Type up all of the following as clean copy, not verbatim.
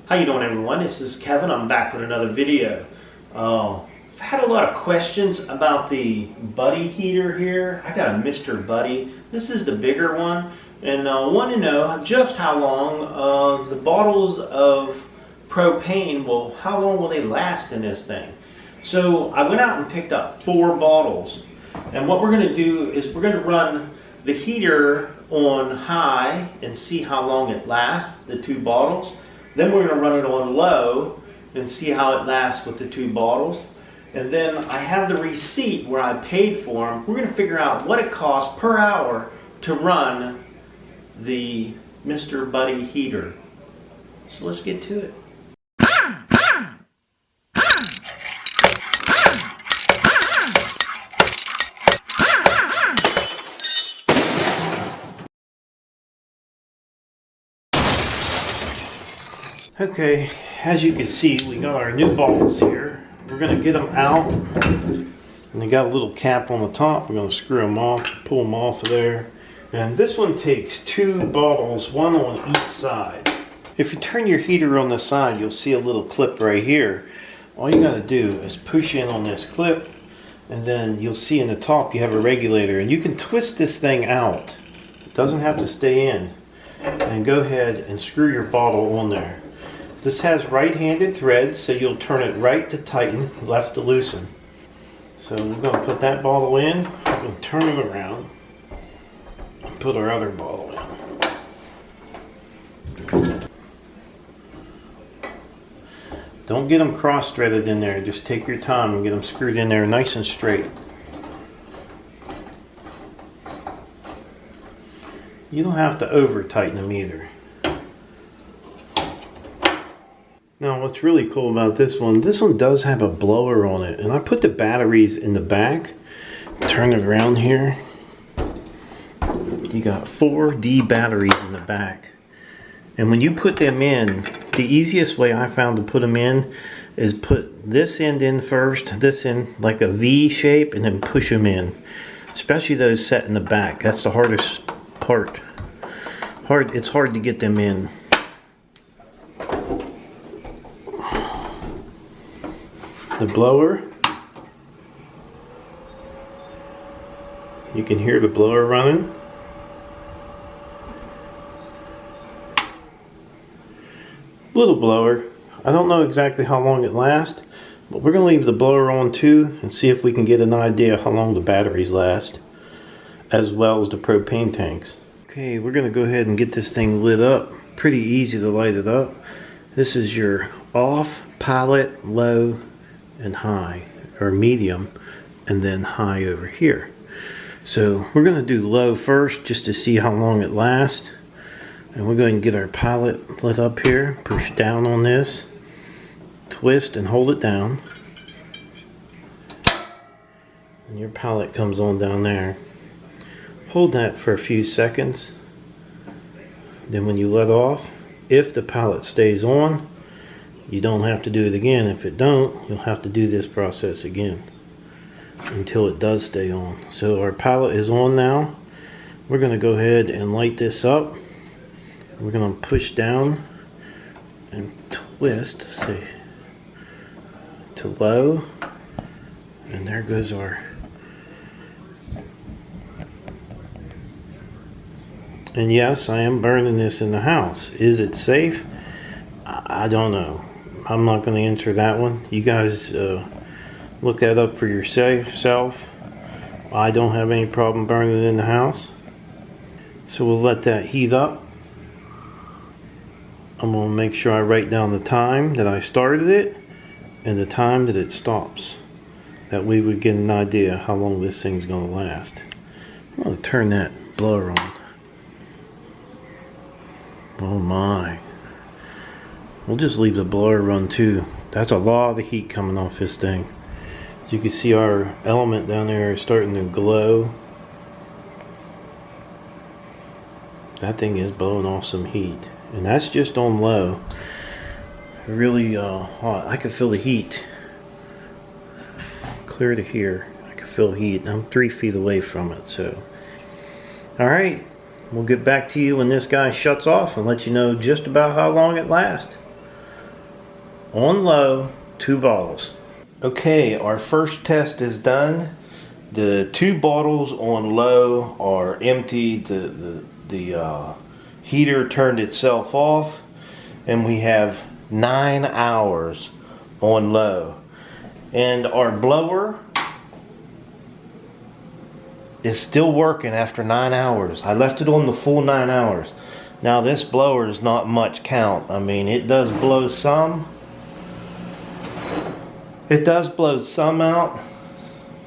How you doing, everyone? This is Kevin. I'm back with another video. I've had a lot of questions about the Buddy heater here. I got a Mr. Buddy. This is the bigger one, and I want to know just how long the bottles of propane how long will they last in this thing? So I went out and picked up 4 bottles, and what we're going to do is we're going to run the heater on high and see how long it lasts, the 2 bottles. Then we're going to run it on low and see how it lasts with the 2 bottles. And then I have the receipt where I paid for them. We're going to figure out what it costs per hour to run the Mr. Buddy heater. So let's get to it. Okay, as you can see, we got our new bottles here. We're going to get them out, and they got a little cap on the top. We're going to screw them off, pull them off of there. And this one takes 2 bottles, one on each side. If you turn your heater on the side, you'll see a little clip right here. All you got to do is push in on this clip, and then you'll see in the top you have a regulator. And you can twist this thing out. It doesn't have to stay in. And go ahead and screw your bottle on there. This has right-handed thread, so you'll turn it right to tighten, left to loosen. So we're going to put that bottle in, we're going to turn it around, and put our other bottle in. Don't get them cross-threaded in there, just take your time and get them screwed in there nice and straight. You don't have to over-tighten them either. Now what's really cool about this one does have a blower on it, and I put the batteries in the back. Turn it around here. You got 4 D batteries in the back, and when you put them in, the easiest way I found to put them in is put this end in first, this in like a V shape, and then push them in, especially those set in the back. That's the hardest part. It's hard to get them in. The blower, you can hear the blower running. Little blower. I don't know exactly how long it lasts, but we're going to leave the blower on too and see if we can get an idea how long the batteries last, as well as the propane tanks. Okay, we're going to go ahead and get this thing lit up. Pretty easy to light it up. This is your off, pilot, low, and high, or medium, and then high over here. So we're going to do low first just to see how long it lasts, and we're going to get our pilot lit up here. Push down on this, twist and hold it down, and your pilot comes on down there. Hold that for a few seconds, then when you let off, if the pilot stays on, you don't have to do it again. If it don't, you'll have to do this process again until it does stay on. So our pilot is on now. We're going to go ahead and light this up. We're going to push down and twist, say, to low, and there goes our. And yes, I am burning this in the house. Is it safe? I don't know. I'm not going to answer that one. You guys look that up for yourself. I don't have any problem burning it in the house. So we'll let that heat up. I'm going to make sure I write down the time that I started it and the time that it stops. That way we get an idea how long this thing's going to last. I'm going to turn that blower on. Oh my. We'll just leave the blower run too. That's a lot of heat coming off this thing. As you can see, our element down there is starting to glow. That thing is blowing off some heat. And that's just on low. Really hot. I can feel the heat. Clear to here. I can feel heat. I'm 3 feet away from it. So, alright. We'll get back to you when this guy shuts off and let you know just about how long it lasts. on low, 2 bottles. Okay, our first test is done. The 2 bottles on low are empty. The heater turned itself off, and we have 9 hours on low. And our blower is still working after 9 hours. I left it on the full 9 hours. Now this blower is not much count. I mean, it does blow some. It does blow some out.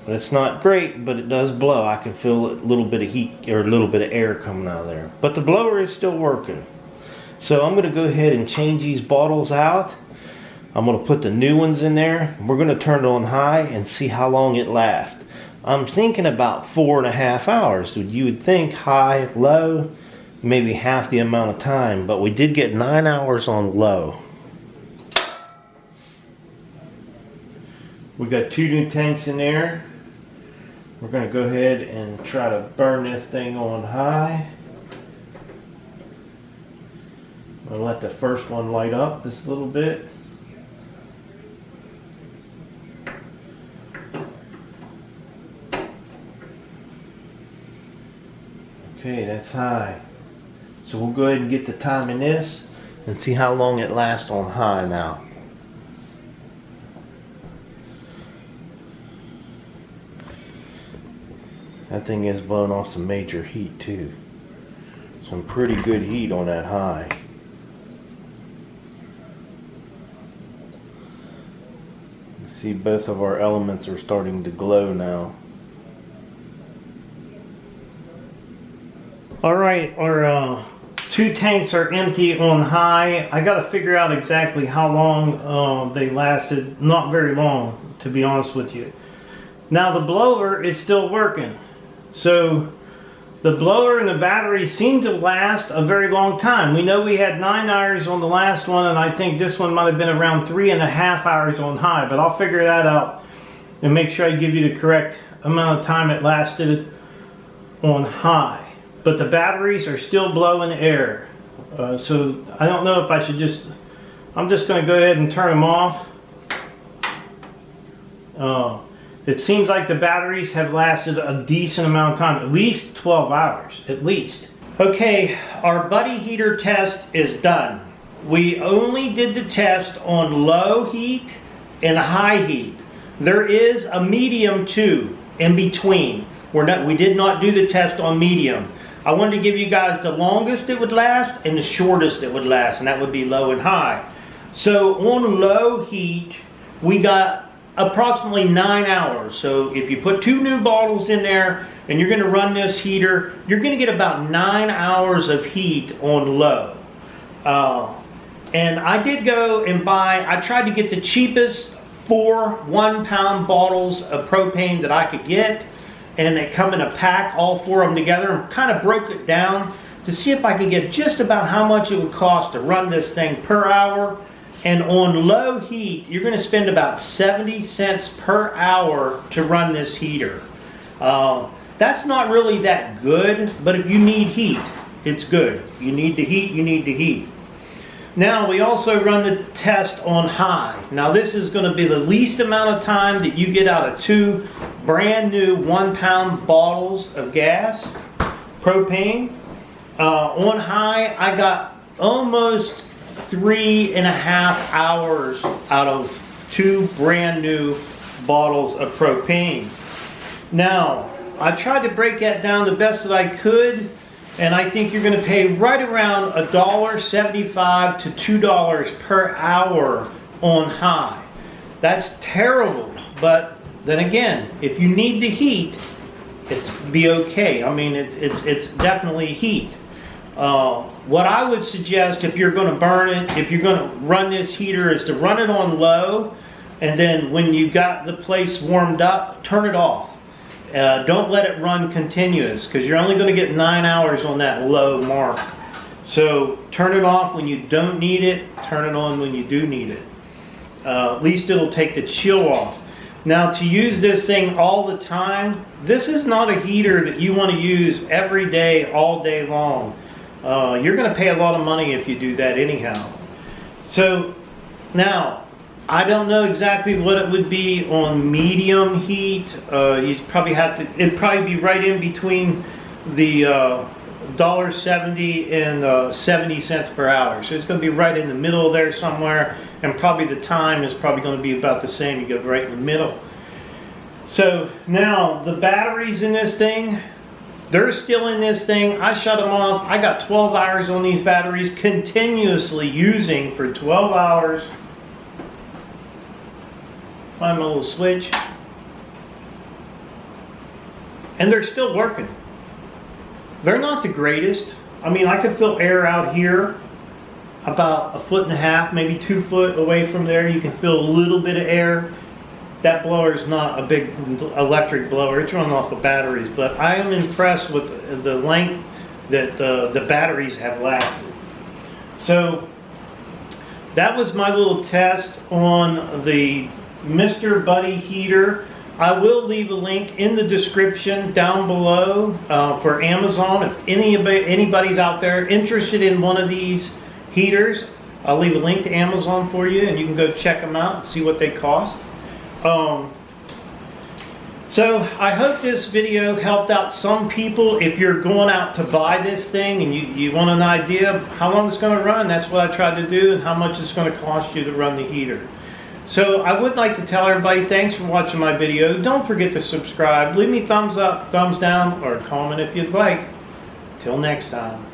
But it's not great, but it does blow. I can feel a little bit of heat or a little bit of air coming out of there. But the blower is still working. So I'm going to go ahead and change these bottles out. I'm going to put the new ones in there. We're going to turn it on high and see how long it lasts. I'm thinking about 4.5 hours. You would think high, low, maybe half the amount of time. But we did get 9 hours on low. We got 2 new tanks in there. We're going to go ahead and try to burn this thing on high. I'm going to let the first one light up just a little bit. Okay, that's high. So we'll go ahead and get the time in this and see how long it lasts on high now. That thing is blowing off some major heat too. Some pretty good heat on that high. You see both of our elements are starting to glow now. Alright, our 2 tanks are empty on high. I gotta figure out exactly how long they lasted. Not very long, to be honest with you. Now the blower is still working. So the blower and the battery seem to last a very long time. We know we had 9 hours on the last one, and I think this one might have been around 3.5 hours on high, but I'll figure that out and make sure I give you the correct amount of time it lasted on high. But the batteries are still blowing air. So I don't know if I should I'm just going to go ahead and turn them off. It seems like the batteries have lasted a decent amount of time, at least 12 hours, at least. Okay, our buddy heater test is done. We only did the test on low heat and high heat. There is a medium too, in between. We did not do the test on medium. I wanted to give you guys the longest it would last and the shortest it would last, and that would be low and high. So on low heat, we got approximately 9 hours. So if you put 2 new bottles in there and you're going to run this heater, you're going to get about 9 hours of heat on low. And I did go and I tried to get the cheapest 4 1-pound bottles of propane that I could get, and they come in a pack, all 4 of them together, and kind of broke it down to see if I could get just about how much it would cost to run this thing per hour. And on low heat, you're going to spend about 70 cents per hour to run this heater. That's not really that good, but if you need heat, it's good. You need the heat, you need the heat. Now, we also run the test on high. Now, this is going to be the least amount of time that you get out of 2 brand new 1-pound bottles of gas, propane. On high, I got almost 3.5 hours out of 2 brand new bottles of propane. Now, I tried to break that down the best that I could, and I think you're going to pay right around $1.75 to $2 per hour on high. That's terrible, but then again, if you need the heat, it's be okay. I mean, it's definitely heat. What I would suggest if you're going to burn it, if you're going to run this heater, is to run it on low, and then when you got the place warmed up, turn it off. Don't let it run continuous, because you're only going to get 9 hours on that low mark. So turn it off when you don't need it, turn it on when you do need it. At least it'll take the chill off. Now, to use this thing all the time, this is not a heater that you want to use every day, all day long. You're going to pay a lot of money if you do that anyhow. So now, I don't know exactly what it would be on medium heat. You'd probably have to, it'd probably be right in between the $1.70 and 70 cents per hour. So it's going to be right in the middle there somewhere, and probably the time is probably going to be about the same. You go right in the middle. So now the batteries in this thing, they're still in this thing. I shut them off. I got 12 hours on these batteries, continuously using for 12 hours. Find my little switch. And they're still working. They're not the greatest. I mean, I could feel air out here about 1.5 feet, maybe 2 feet away from there. You can feel a little bit of air. That blower is not a big electric blower. It's running off of batteries. But I am impressed with the length that the batteries have lasted. So that was my little test on the Mr. Buddy heater. I will leave a link in the description down below for Amazon. If anybody's out there interested in one of these heaters, I'll leave a link to Amazon for you, and you can go check them out and see what they cost. So I hope this video helped out some people. If you're going out to buy this thing and you want an idea of how long it's going to run, that's what I tried to do, and how much it's going to cost you to run the heater. So I would like to tell everybody, thanks for watching my video. Don't forget to subscribe. Leave me thumbs up, thumbs down, or a comment if you'd like. Till next time.